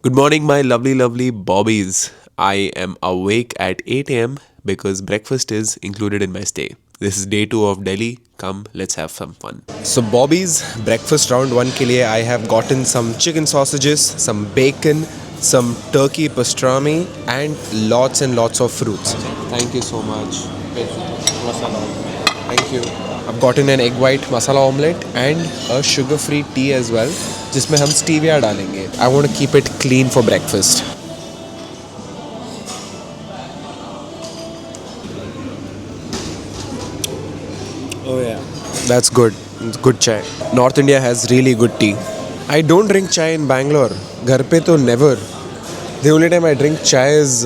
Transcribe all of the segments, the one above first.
Good morning, my lovely, lovely bobbies. I am awake at 8 a.m. because breakfast is included in my stay. This is day 2 of Delhi. Come, let's have some fun. So, Bobby's breakfast round 1 ke liye I have gotten some chicken sausages, some bacon, some turkey pastrami, and lots of fruits. Thank you so much. Thank you. I've gotten an egg white masala omelette and a sugar-free tea as well, जिसमें हम stevia डालेंगे. I want to keep it clean for breakfast. Oh yeah. That's good. It's good chai. North India has really good tea. I don't drink chai in Bangalore. घर पे तो never. The only time I drink chai is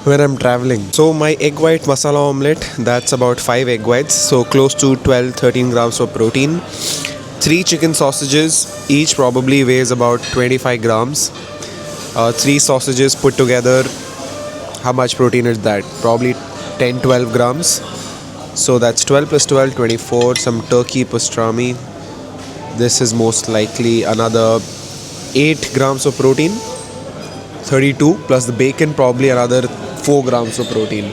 when I'm traveling. So my egg white masala omelette, that's about 5 egg whites, so close to 12-13 grams of protein. 3 chicken sausages, each probably weighs about 25 grams. 3 sausages put together, how much protein is that? Probably 10-12 grams. So that's 12 plus 12, 24. Some turkey pastrami. This is most likely another 8 grams of protein. 32 plus the bacon, probably another 4 grams of protein.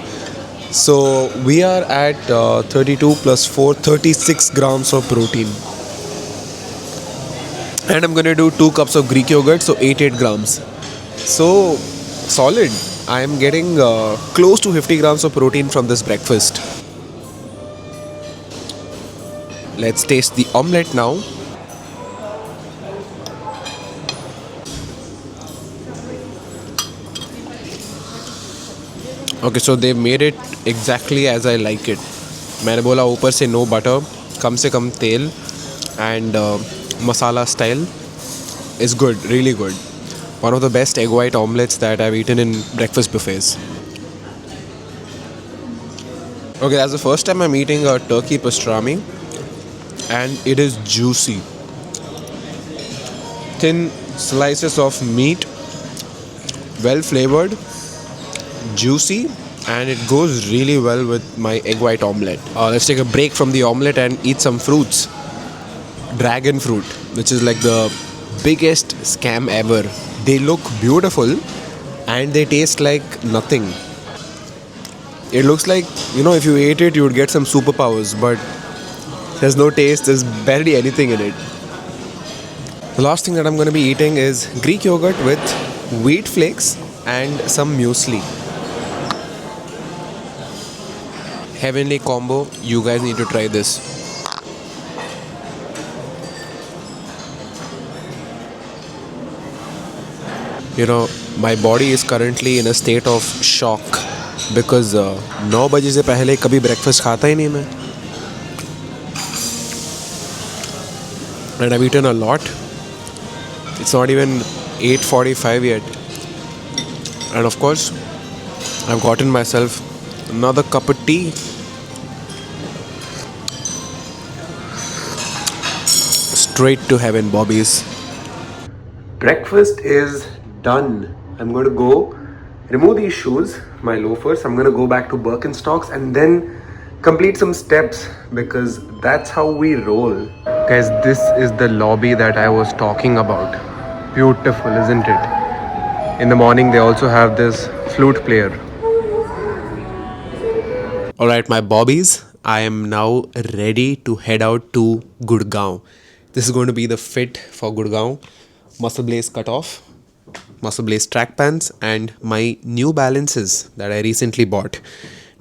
So we are at 32 plus 4, 36 grams of protein. And I'm going to do 2 cups of Greek yogurt, so 8 grams. So solid. I am getting close to 50 grams of protein from this breakfast. Let's taste the omelette now. Okay, so they made it exactly as I like it. मैंने बोला ऊपर से no butter, कम से कम तेल and masala style is good, really good. One of the best egg white omelets that I've eaten in breakfast buffets. Okay, that's the first time I'm eating a turkey pastrami and it is juicy. Thin slices of meat, well flavored, juicy, and it goes really well with my egg white omelette. Let's take a break from the omelette and eat some fruits. Dragon fruit, which is like the biggest scam ever. They look beautiful and they taste like nothing. It looks like, if you ate it, you would get some superpowers, but there's no taste, there's barely anything in it. The last thing that I'm going to be eating is Greek yogurt with wheat flakes and some muesli. Heavenly combo, you guys need to try this. My body is currently in a state of shock because 9 बजे से पहले कभी breakfast खाता ही नहीं मैं. And I've eaten a lot. It's not even 8:45 yet. And of course, I've gotten myself another cup of tea. Straight to heaven, Bobbies. Breakfast is done. I'm going to go remove these shoes, my loafers. I'm going to go back to Birkenstocks and then complete some steps because that's how we roll. Guys, this is the lobby that I was talking about. Beautiful, isn't it? In the morning, they also have this flute player. Alright, my bobbies, I am now ready to head out to Gurgaon. This is going to be the fit for Gurgaon. Muscle Blaze cutoff, Muscle Blaze track pants, and my New Balances that I recently bought.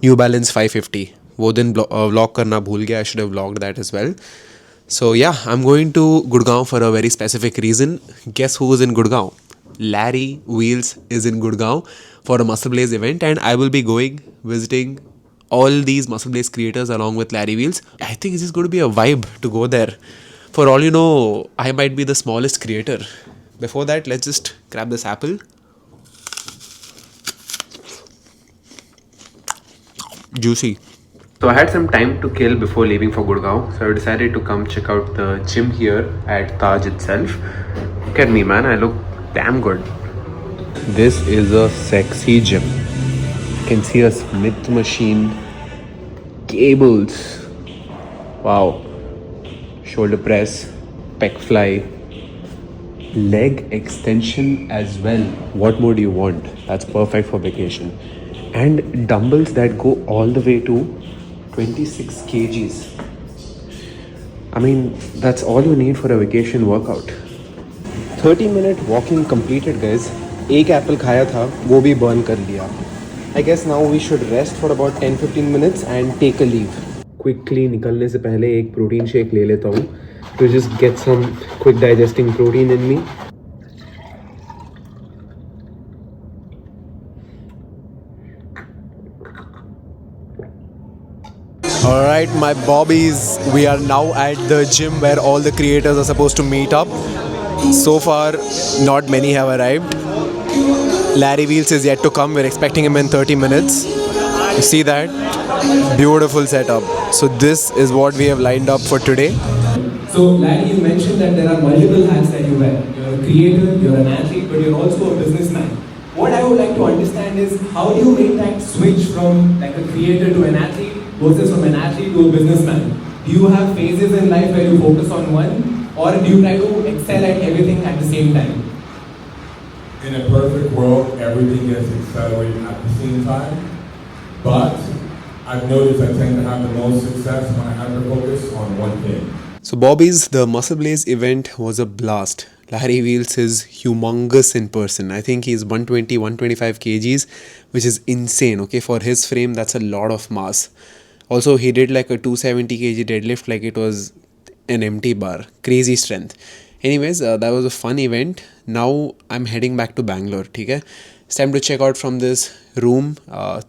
New Balance 550. वो दिन vlog करना भूल गया. I should have vlogged that as well. So yeah, I'm going to Gurgaon for a very specific reason. Guess who is in Gurgaon? Larry Wheels is in Gurgaon for a Muscle Blaze event, and I will be visiting all these Muscle Blaze creators along with Larry Wheels. I think it's just going to be a vibe to go there. For all you know, I might be the smallest creator. Before that, let's just grab this apple. Juicy. So I had some time to kill before leaving for Gurgaon. So I decided to come check out the gym here at Taj itself. Look at me, man. I look damn good. This is a sexy gym. You can see a Smith machine. Cables. Wow. Shoulder press, pec fly, leg extension as well. What more do you want? That's perfect for vacation. And dumbbells that go all the way to 26 kgs. I mean, that's all you need for a vacation workout. 30-minute walking completed, guys. एक Apple खाया था, वो भी burn कर लिया. I guess now we should rest for about 10-15 minutes and take a leave. Quickly निकलने से पहले एक प्रोटीन शेक ले लेता हूँ to just get some quick digesting protein in me. Alright, my bobbies, we are now at the gym where all the creators are supposed to meet up. So far, not many have arrived. Larry Wheels is yet to come. We're expecting him in 30 minutes. You see that? Beautiful setup. So this is what we have lined up for today. So Larry, you mentioned that there are multiple hats that you wear. You're a creator, you're an athlete, but you're also a businessman. What I would like to understand is how do you make that switch from like a creator to an athlete versus from an athlete to a businessman? Do you have phases in life where you focus on one, or do you try to excel at everything at the same time? In a perfect world, everything gets accelerated at the same time. But I've noticed I tend to have the most success when I have to focus on one thing. So Bobby's, the Muscle Blaze event was a blast. Larry Wheels is humongous in person. I think he's 120, 125 kgs, which is insane. Okay, for his frame, that's a lot of mass. Also, he did like a 270 kg deadlift like it was an empty bar. Crazy strength. Anyways, that was a fun event. Now I'm heading back to Bangalore. Okay? It's time to check out from this room,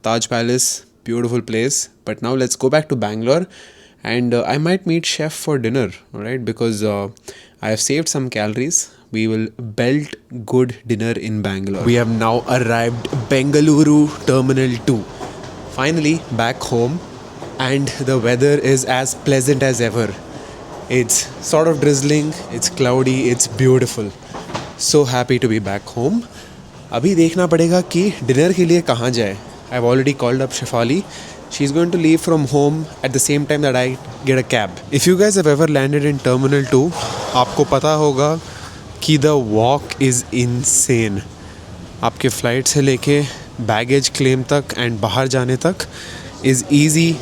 Taj Palace, beautiful place. But now let's go back to Bangalore. And I might meet Chef for dinner, alright? Because I have saved some calories. We will belt good dinner in Bangalore. We have now arrived Bengaluru Terminal 2. Finally, back home. And the weather is as pleasant as ever. It's sort of drizzling, it's cloudy, it's beautiful. So happy to be back home. अभी देखना पड़ेगा कि dinner के लिए कहाँ जाए. I've already called up Shefali. She's going to leave from home at the same time that I get a cab. If you guys have ever landed in Terminal 2, आपको पता होगा कि the walk is insane. आपके flight से लेके baggage claim तक and बाहर जाने तक is easy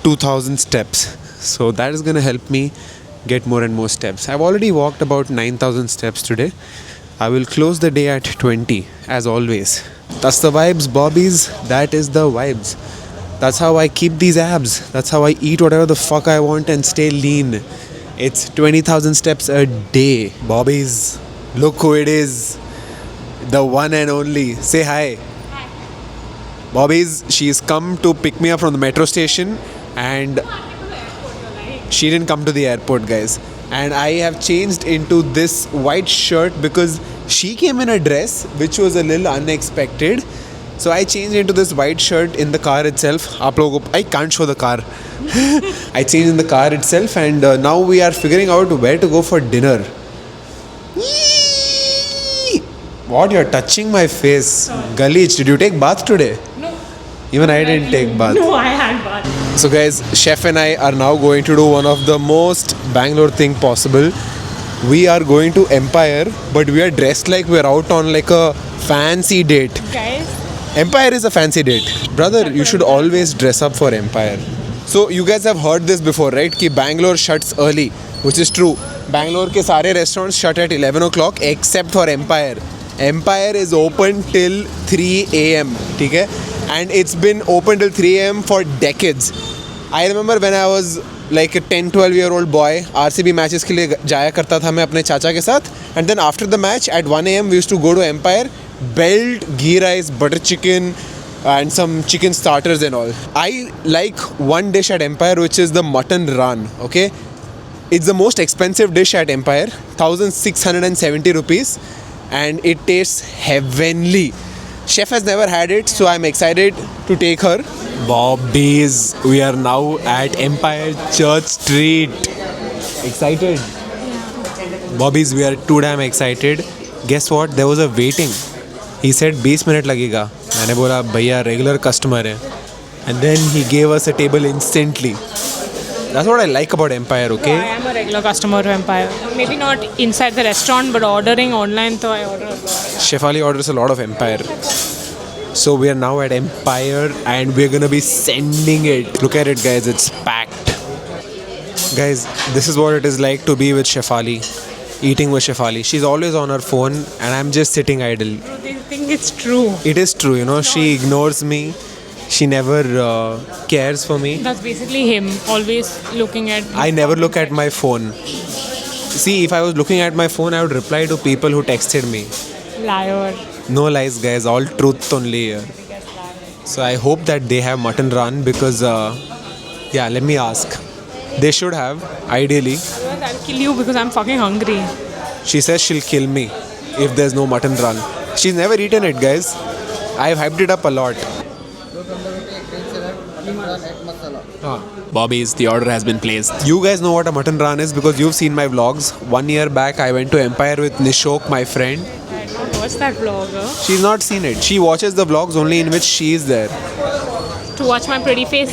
2000 steps. So that is going to help me get more and more steps. I've already walked about 9000 steps today. I will close the day at 20 as always. That's the vibes, Bobbies. That is the vibes. That's how I keep these abs. That's how I eat whatever the fuck I want and stay lean. It's 20,000 steps a day. Bobbies, look who it is. The one and only. Say hi. Hi. Bobbies, she's come to pick me up from the metro station and she didn't come to the airport, guys. And I have changed into this white shirt because she came in a dress which was a little unexpected. So I changed into this white shirt in the car itself. I can't show the car. I changed in the car itself and now we are figuring out where to go for dinner. What? You're touching my face. Galich, did you take bath today? No. Even I didn't take bath. No, I had bath. So guys, Chef and I are now going to do one of the most Bangalore thing possible. We are going to Empire, but we are dressed like we're out on like a fancy date. Guys. Empire is a fancy date. Brother, you should always dress up for Empire. So you guys have heard this before, right? Ki Bangalore shuts early, which is true. Bangalore ke sare restaurants shut at 11 o'clock except for Empire. Empire is open till 3 a.m. Okay? And it's been open till 3 a.m. for decades. I remember when I was like a 10-12-year-old boy, RCB matches के लिए जाया करता था मैं अपने चाचा के साथ. And then after the match at 1 a.m. we used to go to Empire, belt ghee rice, butter chicken and some chicken starters and all. I like one dish at Empire which is the mutton run, okay? It's the most expensive dish at Empire, 1670 rupees and it tastes heavenly. Chef has never had it, so I'm excited to take her. Bobbies, we are now at Empire Church Street. Excited? Yeah. Bobbies, we are too damn excited. Guess what? There was a waiting. He said 20 minutes लगेगा. मैंने बोला भैया regular customer है. And then he gave us a table instantly. That's what I like about Empire, I okay? am a regular customer of Empire. Maybe not inside the restaurant, but ordering online, so I order a lot. Shefali orders a lot of Empire. So we are now at Empire and we're gonna be sending it. Look at it, guys, it's packed. Guys, this is what it is like to be with Shefali, eating with Shefali. She's always on her phone and I'm just sitting idle. They think it's true. It is true, you know, she ignores me. She never cares for me. That's basically him, always looking at. I never look at my phone. See, if I was looking at my phone, I would reply to people who texted me. Liar. No lies, guys, all truth only here. So I hope that they have mutton run because, yeah, let me ask. They should have, ideally. Otherwise, I'll kill you because I'm fucking hungry. She says she'll kill me if there's no mutton run. She's never eaten it, guys. I've hyped it up a lot. Bobby's, the order has been placed. You guys know what a mutton run is because you've seen my vlogs. 1 year back, I went to Empire with Nishok, my friend. I don't watch that vlogger. She's not seen it. She watches the vlogs only in which she is there. To watch my pretty face.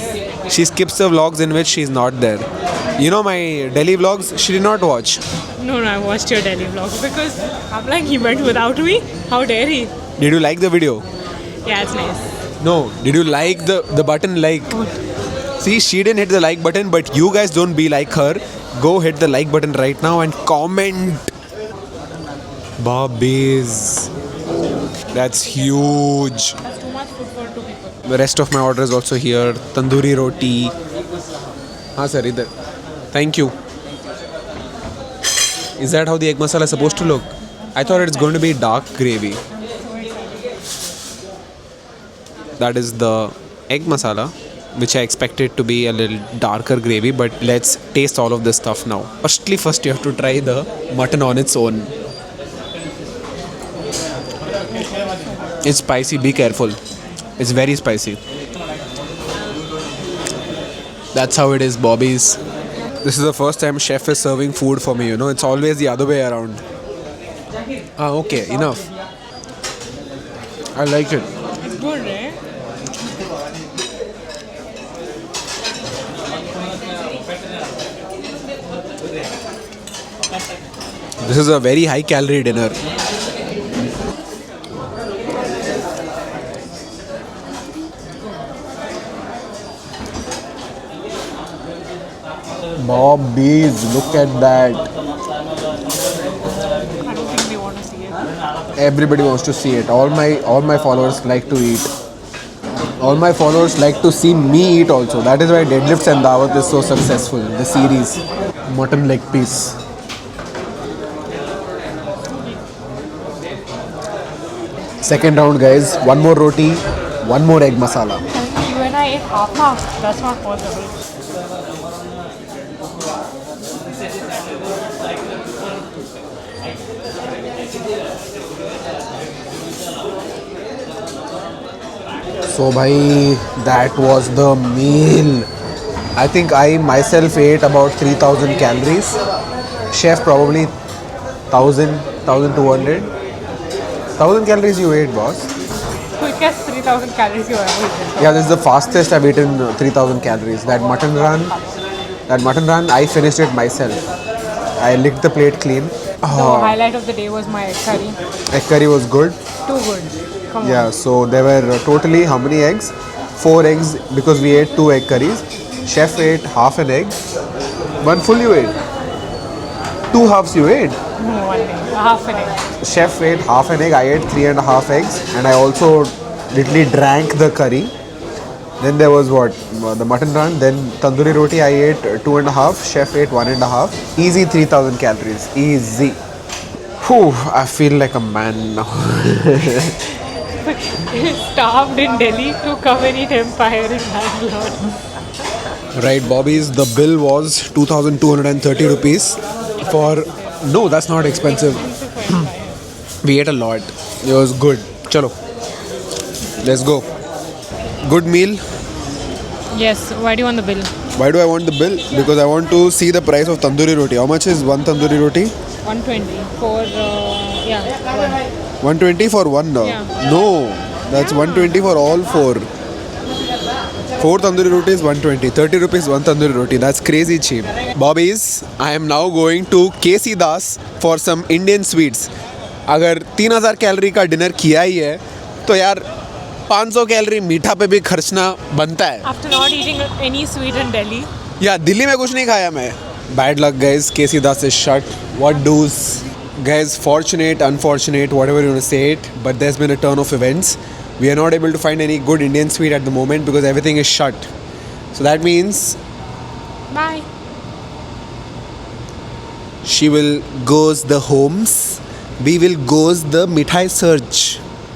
She skips the vlogs in which she's not there. You know my Delhi vlogs? She did not watch. No, I watched your Delhi vlog because I'm like, he went without me. How dare he? Did you like the video? Yeah, it's nice. No. Did you like the button like? See, she didn't hit the like button, but you guys don't be like her. Go hit the like button right now and comment. Bobby's. That's huge. That's too much food for 2 people. The rest of my order is also here. Tandoori roti. हाँ sir, इधर. Thank you. Is that how the egg masala is supposed to look? I thought it's going to be dark gravy. That is the egg masala, which I expected to be a little darker gravy, but let's taste all of this stuff now. First you have to try the mutton on its own. It's spicy, be careful. It's very spicy. That's how it is, Bobby's. This is the first time chef is serving food for me, you know. It's always the other way around. Ah, okay, enough. I like it. It's good, eh? This is a very high calorie dinner. Bobby's, look at that. I don't think they want to see it. Everybody wants to see it. All my followers like to eat. All my followers like to see me eat also. That is why Deadlifts and Dawat is so successful. The series. Mutton leg piece. Second round, guys. One more roti, one more egg masala. You and I ate half. That's not possible. So, bhai, that was the meal. I think I myself ate about 3,000 calories. Chef probably 1,000, 1,200. 1,000 calories you ate, boss. Quickest 3,000 calories you ever eaten. Yeah, this is the fastest I've eaten 3,000 calories. That mutton run, I finished it myself. I licked the plate clean. The highlight of the day was my egg curry. Egg curry was good. Too good. Come Yeah, on. so there were totally how many eggs? 4 eggs because we ate 2 egg curries. Chef ate half an egg. One full you ate. 2 halves you ate. No, 1 egg. Half an egg. Chef ate half an egg. I ate 3.5 eggs, and I also literally drank the curry. Then there was what? The mutton run. Then tandoori roti. I ate 2.5. Chef ate 1.5. Easy 3,000 calories. Easy. Whew, I feel like a man now. Starved in Delhi to come and eat Empire in Bangalore. Right, Bobby's, the bill was 2,230 rupees for... No, that's not expensive. We ate a lot. It was good. Chalo. Let's go. Good meal. Yes, why do you want the bill? Why do I want the bill? Because I want to see the price of tandoori roti. How much is one tandoori roti? 120 for, yeah. 120 for one now. Yeah. No, that's 120 for all 4. 4 tandoori roti is 120. 30 rupees one tandoori roti. That's crazy cheap. Bobbies, I am now going to KC Das for some Indian sweets. अगर 3000 calorie का dinner किया ही है तो यार 500 calorie मीठा पे भी खर्चना बनता है. After not eating any sweet in Delhi. या दिल्ली में कुछ नहीं खाया मैं. Bad luck guys, KC Das is shut. What do's? Guys, fortunate, unfortunate, whatever you want to say it, but there's been a turn of events. We are not able to find any good Indian sweet at the moment because everything is shut. So that means Bye. she will goes the homes, we will goes the mithai search.